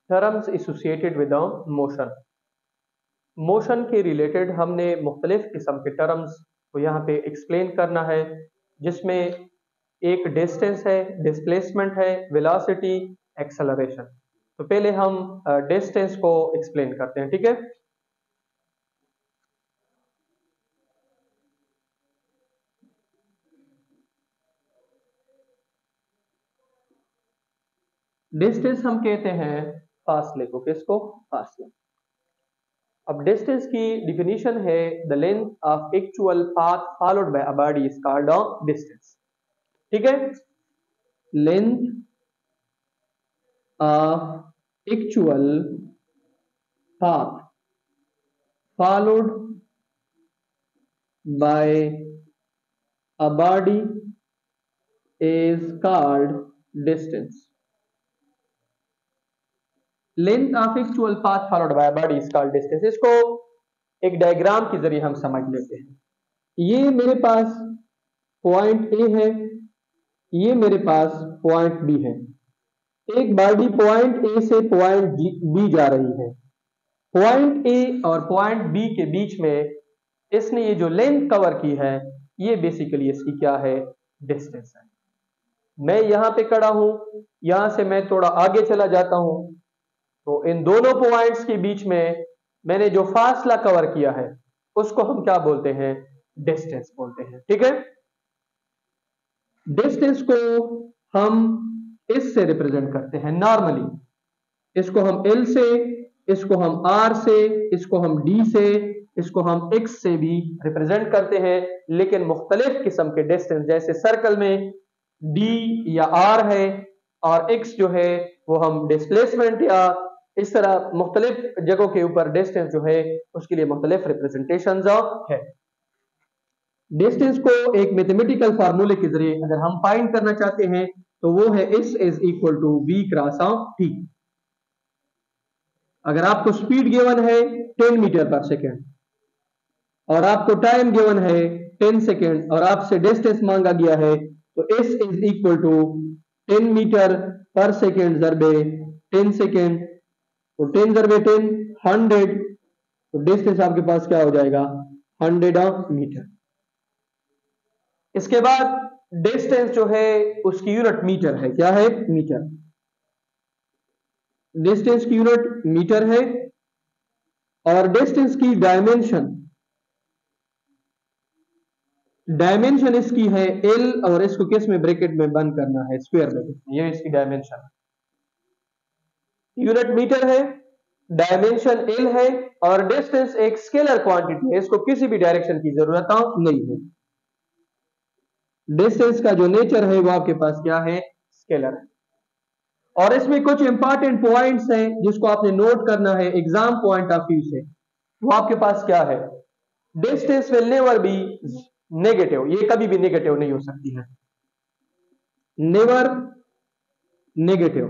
Terms associated with motion. Motion के related हमने मुख्तलिफ किस्म के टर्म्स को यहाँ पे एक्सप्लेन करना है, जिसमें एक डिस्टेंस है, डिस्प्लेसमेंट है, वेलोसिटी, एक्सेलरेशन। तो पहले हम डिस्टेंस को एक्सप्लेन करते हैं, ठीक है। डिस्टेंस हम कहते हैं फासले को, किसको? फासला। अब डिस्टेंस की डिफिनीशन है the length of actual path followed by a body is called distance, ठीक है। Length of actual path followed by a body is called distance. Length of actual path followed by body is called distance. इसको एक diagram के जरिए हम समझ लेते हैं। ये मेरे पास पॉइंट ए है, ये मेरे पास पॉइंट बी है। एक बॉडी पॉइंट ए से पॉइंट बी जा रही है। पॉइंट ए और पॉइंट बी के बीच में इसने ये जो लेंथ कवर की है, ये बेसिकली इसकी क्या है? डिस्टेंस है। मैं यहां पे खड़ा हूं, यहां से मैं थोड़ा आगे चला जाता हूं, तो इन दोनों पॉइंट्स के बीच में मैंने जो फासला कवर किया है उसको हम क्या बोलते हैं? डिस्टेंस बोलते हैं, ठीक है। डिस्टेंस को हम इससे रिप्रेजेंट करते हैं नॉर्मली। इसको हम एल से, इसको हम आर से, इसको हम डी से, इसको हम एक्स से भी रिप्रेजेंट करते हैं। लेकिन मुख्तलिफ किस्म के डिस्टेंस, जैसे सर्कल में डी या आर है और एक्स जो है वो हम डिस्प्लेसमेंट या इस तरह मुख्तलिफ जगहों के ऊपर डिस्टेंस जो है उसके लिए मुख्तलिफ रिप्रेजेंटेशन है। डिस्टेंस को एक मैथमेटिकल फार्मूले के जरिए अगर हम फाइंड करना चाहते हैं तो वो है S is equal to V cross T। अगर आपको स्पीड गिवन है 10 मीटर पर सेकेंड और आपको टाइम गिवन है 10 सेकेंड और आपसे डिस्टेंस मांगा गया है, तो S is equal to 10 metre per second ज़रबे 10 सेकेंड, तो 10 ज़रबे 10 100, तो डिस्टेंस आपके पास क्या हो जाएगा? 100 मीटर। इसके बाद डिस्टेंस जो है उसकी यूनिट मीटर है। क्या है? मीटर। डिस्टेंस की यूनिट मीटर है और डिस्टेंस की डायमेंशन इसकी है L, और इसको किस में ब्रैकेट में बंद करना है? स्क्वायर ब्रैकेट में। ये इसकी डायमेंशन, यूनिट मीटर है, डायमेंशन L है और डिस्टेंस एक स्केलर क्वांटिटी है, इसको किसी भी डायरेक्शन की जरूरत नहीं है। डिस्टेंस का जो नेचर है वो आपके पास क्या है? स्केलर है। और इसमें कुछ इंपॉर्टेंट पॉइंट्स हैं जिसको आपने नोट करना है एग्जाम पॉइंट ऑफ व्यू से। वो आपके पास क्या है? Distance will never be negative, ये कभी भी नेगेटिव नहीं हो सकती है। Never negative.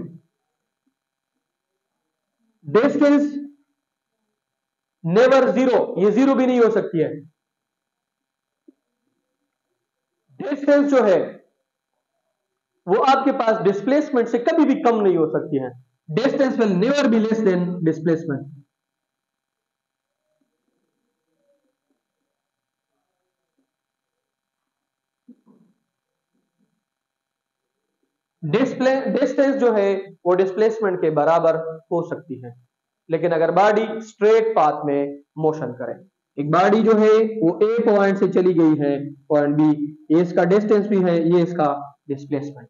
Distance never zero, ये जीरो भी नहीं हो सकती है। डिस्टेंस जो है वो आपके पास डिस्प्लेसमेंट से कभी भी कम नहीं हो सकती है। Distance will never be less than displacement. Distance जो है वो डिस्प्लेसमेंट के बराबर हो सकती है, लेकिन अगर बॉडी स्ट्रेट पाथ में मोशन करे, एक बॉडी जो है वो ए पॉइंट से चली गई है पॉइंट बी, ये इसका डिस्टेंस भी है, ये इसका डिस्प्लेसमेंट,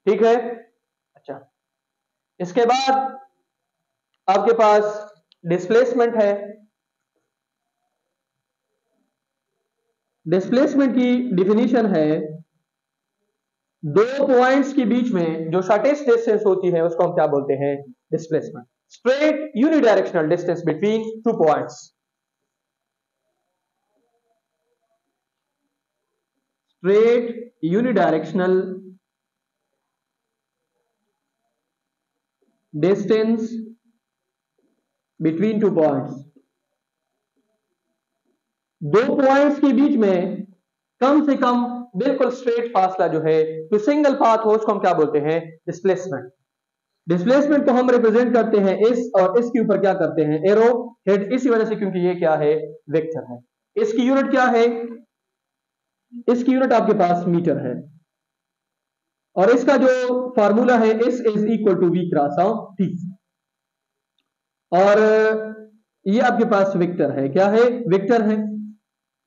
ठीक है। अच्छा, इसके बाद आपके पास डिस्प्लेसमेंट है। डिस्प्लेसमेंट की डिफिनीशन है दो पॉइंट्स के बीच में जो शॉर्टेस्ट डिस्टेंस होती है उसको हम क्या बोलते हैं? Displacement. Straight unidirectional distance between two points. Straight unidirectional distance between two points. दो पॉइंट्स के बीच में कम से कम बिल्कुल स्ट्रेट फासला जो है, तो सिंगल पाथ हो उसको हम क्या बोलते हैं? डिस्प्लेसमेंट। डिस्प्लेसमेंट को हम रिप्रेजेंट करते हैं इस और इसके ऊपर क्या करते हैं, एरो हेड, इसी वजह से क्योंकि ये क्या है, वेक्टर है। इसकी यूनिट क्या है, इसकी यूनिट आपके पास मीटर है, और इसका जो फार्मूला है इस is equal to V cross of T, और ये आपके पास वेक्टर है, क्या है, वेक्टर है,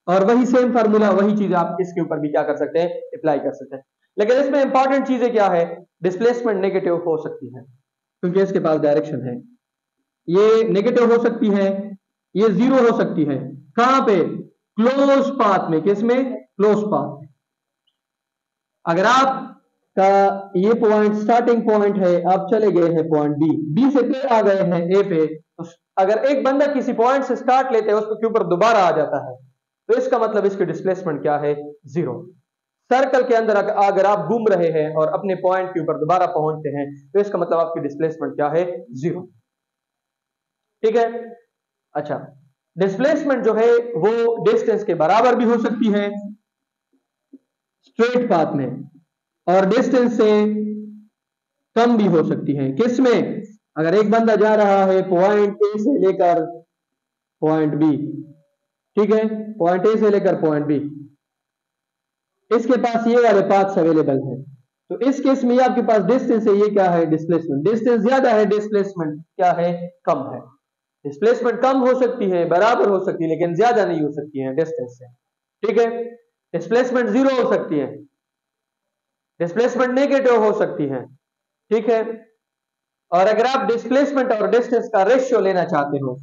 और वही सेम फार्मूला, वही चीज आप इसके ऊपर भी क्या कर सकते हैं, अप्लाई कर सकते हैं। लेकिन इसमें इंपॉर्टेंट चीजें क्या है, डिस्प्लेसमेंट नेगेटिव हो सकती है क्योंकि इसके पास डायरेक्शन है, ये नेगेटिव हो सकती है, ये जीरो हो सकती है, कहां पे, क्लोज पाथ में, किसमें, क्लोज पाथ में। अगर आप का ये पॉइंट स्टार्टिंग पॉइंट है, आप चले गए हैं पॉइंट बी, बी से फिर आ गए हैं ए पे, तो अगर एक बंदा किसी पॉइंट से स्टार्ट लेते हैं उसके ऊपर दोबारा आ जाता है, तो इसका मतलब इसकी डिस्प्लेसमेंट क्या है, जीरो। सर्कल के अंदर अगर आप घूम रहे हैं और अपने पॉइंट के ऊपर दोबारा पहुंचते हैं, तो इसका मतलब आपकी डिस्प्लेसमेंट क्या है, जीरो। ठीक है, अच्छा, डिस्प्लेसमेंट जो है वो डिस्टेंस के बराबर भी हो सकती है स्ट्रेट पाथ में, और डिस्टेंस से कम भी हो सकती है, किसमें, अगर एक बंदा जा रहा है पॉइंट ए से लेकर पॉइंट बी, ठीक है, पॉइंट ए से लेकर पॉइंट बी, इसके पास ये वाले पाथ्स अवेलेबल हैं, तो इस केस में आपके पास डिस्टेंस है, ये क्या है, डिस्प्लेसमेंट, डिस्टेंस ज्यादा है, डिस्प्लेसमेंट क्या है, कम है। डिस्प्लेसमेंट कम हो सकती है, बराबर हो सकती है, लेकिन ज्यादा नहीं हो सकती है डिस्टेंस से। ठीक है, डिस्प्लेसमेंट जीरो हो सकती है, डिस्प्लेसमेंट नेगेटिव हो सकती है। ठीक है, और अगर आप डिस्प्लेसमेंट और डिस्टेंस का रेशियो लेना चाहते हो,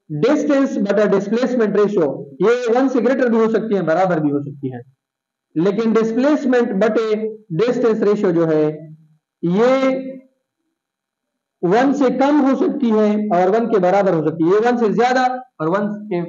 डिस्टेंस बटा डिस्प्लेसमेंट रेशियो, ये 1 से ग्रेटर भी हो सकती है, बराबर भी हो सकती है, लेकिन डिस्प्लेसमेंट बटे डिस्टेंस रेशियो जो है ये 1 से कम हो सकती है और 1 के बराबर हो सकती है, ये 1 से ज्यादा और 1 के